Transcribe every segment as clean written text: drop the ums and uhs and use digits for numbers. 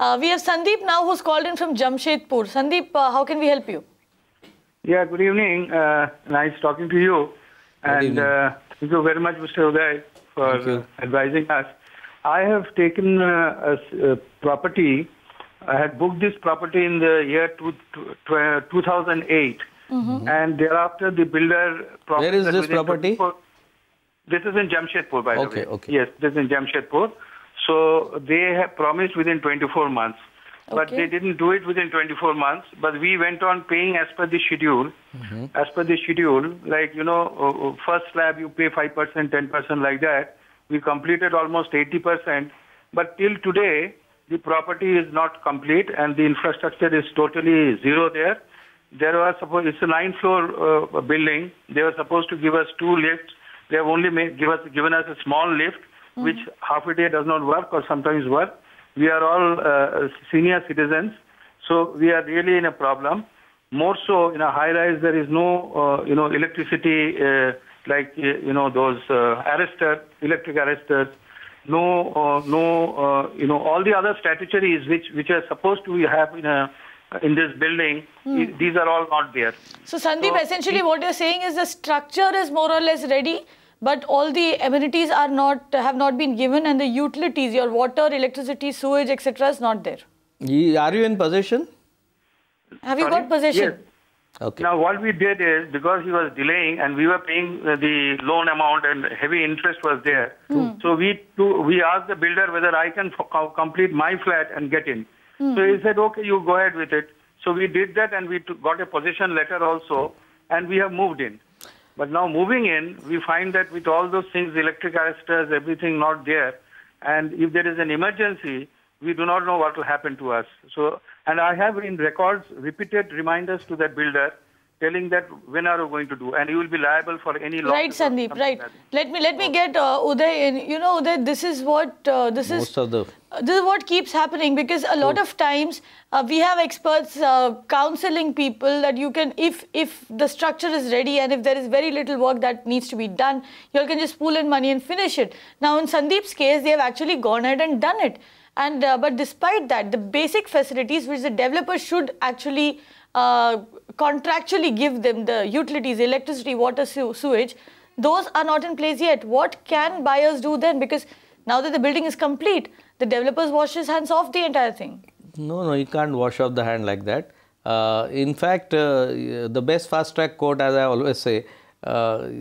We have Sandeep now who's called in from Jamshedpur. Sandeep, how can we help you? Yeah, good evening. Nice talking to you. And thank you very much, Mr. Uday, for advising us. I have taken a property. I had booked this property in the year 2008. And thereafter, the builder... Where is this property? This is in Jamshedpur, by the way. Okay. Yes, this is in Jamshedpur. So they have promised within 24 months. But they didn't do it within 24 months. But we went on paying as per the schedule. As per the schedule, like, first slab you pay 5%, 10% like that. We completed almost 80%. But till today, the property is not complete and the infrastructure is totally zero there. There was it's a 9-floor building. They were supposed to give us 2 lifts. They have only given us a small lift, which half a day does not work or sometimes work. We are all senior citizens, so we are really in a problem. More so, in a high-rise, there is no, electricity those electric arresters. No, all the other statutories which are supposed to have in this building, these are all not there. So, Sandeep, essentially what you're saying is the structure is more or less ready, but all the amenities have not been given, and the utilities, your water, electricity, sewage, etc. is not there. Are you in possession? Have you got possession? Yes. Okay. Now, what we did is, because he was delaying and we were paying the loan amount and heavy interest was there, so we asked the builder whether I can complete my flat and get in. So he said, okay, you go ahead with it. So we did that and we got a possession letter also, and we have moved in. But now moving in, we find that with all those things, electric arresters, everything not there, and if there is an emergency, we do not know what will happen to us. So, and I have in records repeated reminders to that builder telling that when are you going to do, and you will be liable for any loss. Right, Sandeep, right. Let me get Uday in. Uday, this is what this is what keeps happening, because a lot of times we have experts counseling people that you can, if the structure is ready and if there is very little work that needs to be done, you can just pool in money and finish it. Now, in Sandeep's case, they have actually gone ahead and done it. And but despite that, the basic facilities which the developer should actually contractually give them, the utilities, electricity, water, sewage, those are not in place yet. What can buyers do then? Because now that the building is complete, the developers wash his hands off the entire thing. No, you can't wash off the hand like that. In fact, the best fast-track court, as I always say,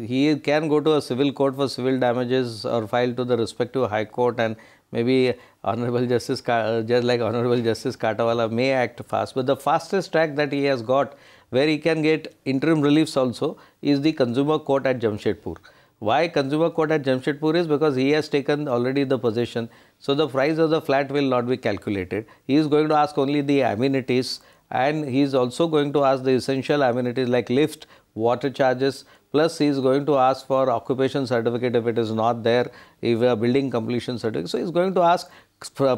he can go to a civil court for civil damages or file to the respective high court, and maybe Honorable Justice, just like Honorable Justice Katawala may act fast. But the fastest track that he has got, where he can get interim reliefs also, is the Consumer Court at Jamshedpur. Why Consumer Court at Jamshedpur is because he has taken already the possession. So the price of the flat will not be calculated. He is going to ask only the amenities, and he is also going to ask the essential amenities like lift, water charges, plus he is going to ask for occupation certificate if it is not there, if a building completion certificate. So he is going to ask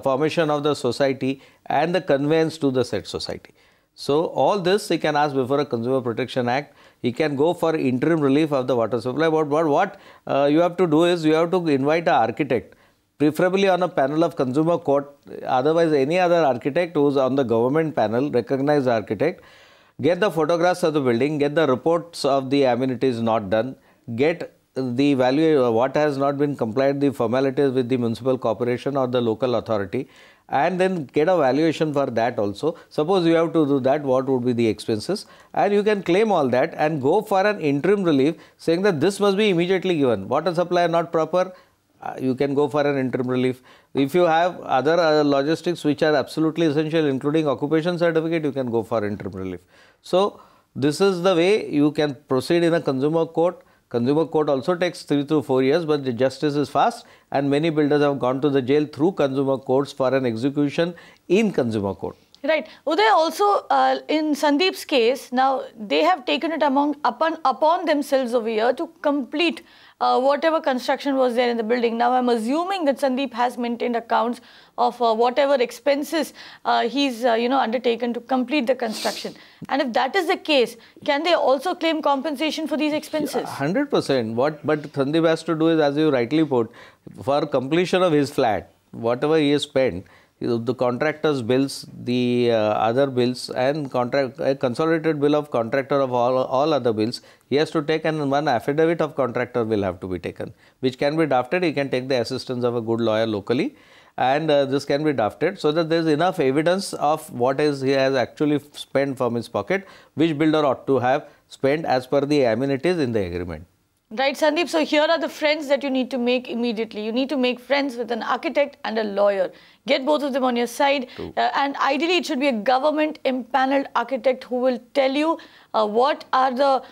permission of the society and the conveyance to the said society. So all this he can ask before a Consumer Protection Act. He can go for interim relief of the water supply. But what you have to do is, you have to invite an architect, preferably on a panel of Consumer Court, otherwise any other architect who is on the government panel, recognized architect. Get the photographs of the building, get the reports of the amenities not done, get the value, what has not been complied, the formalities with the municipal corporation or the local authority, and then get a valuation for that also. Suppose you have to do that, what would be the expenses, and you can claim all that and go for an interim relief saying that this must be immediately given. Water supply not proper, you can go for an interim relief. If you have other logistics which are absolutely essential, including occupation certificate, you can go for interim relief. So this is the way you can proceed in a Consumer Court. Consumer Court also takes 3 to 4 years, but the justice is fast, and many builders have gone to the jail through Consumer Courts for an execution in Consumer Court. Right. Uday, also in Sandeep's case, now they have taken it upon themselves over here to complete whatever construction was there in the building. Now I'm assuming that Sandeep has maintained accounts of whatever expenses he's undertaken to complete the construction. And if that is the case, can they also claim compensation for these expenses? 100%. But Sandeep has to do is, as you rightly put, for completion of his flat, whatever he has spent, the contractor's bills, the other bills, and a consolidated bill of contractor of all other bills, he has to take, and one affidavit of contractor will have to be taken, which can be drafted. He can take the assistance of a good lawyer locally, and this can be drafted so that there is enough evidence of what he has actually spent from his pocket, which builder ought to have spent as per the amenities in the agreement. Right, Sandeep. So here are the friends that you need to make immediately. You need to make friends with an architect and a lawyer. Get both of them on your side. And ideally, it should be a government impaneled architect who will tell you what are the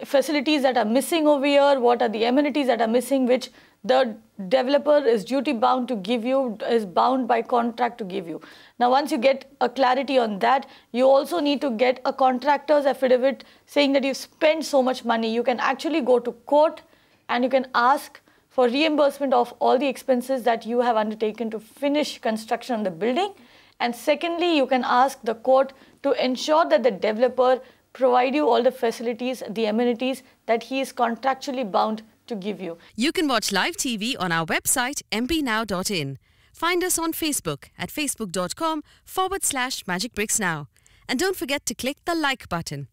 facilities that are missing over here, what are the amenities that are missing, which the developer is duty bound to give you, is bound by contract to give you. Now, once you get a clarity on that, you also need to get a contractor's affidavit saying that you've spent so much money. You can actually go to court and you can ask for reimbursement of all the expenses that you have undertaken to finish construction on the building. And secondly, you can ask the court to ensure that the developer provide you all the facilities, the amenities that he is contractually bound to give you. You can watch live TV on our website mpnow.in. Find us on Facebook at facebook.com/magicbricksnow. And don't forget to click the like button.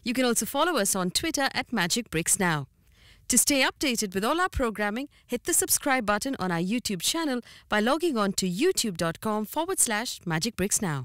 You can also follow us on Twitter at magicbricksnow. To stay updated with all our programming, hit the subscribe button on our YouTube channel by logging on to youtube.com/magicbricksnow.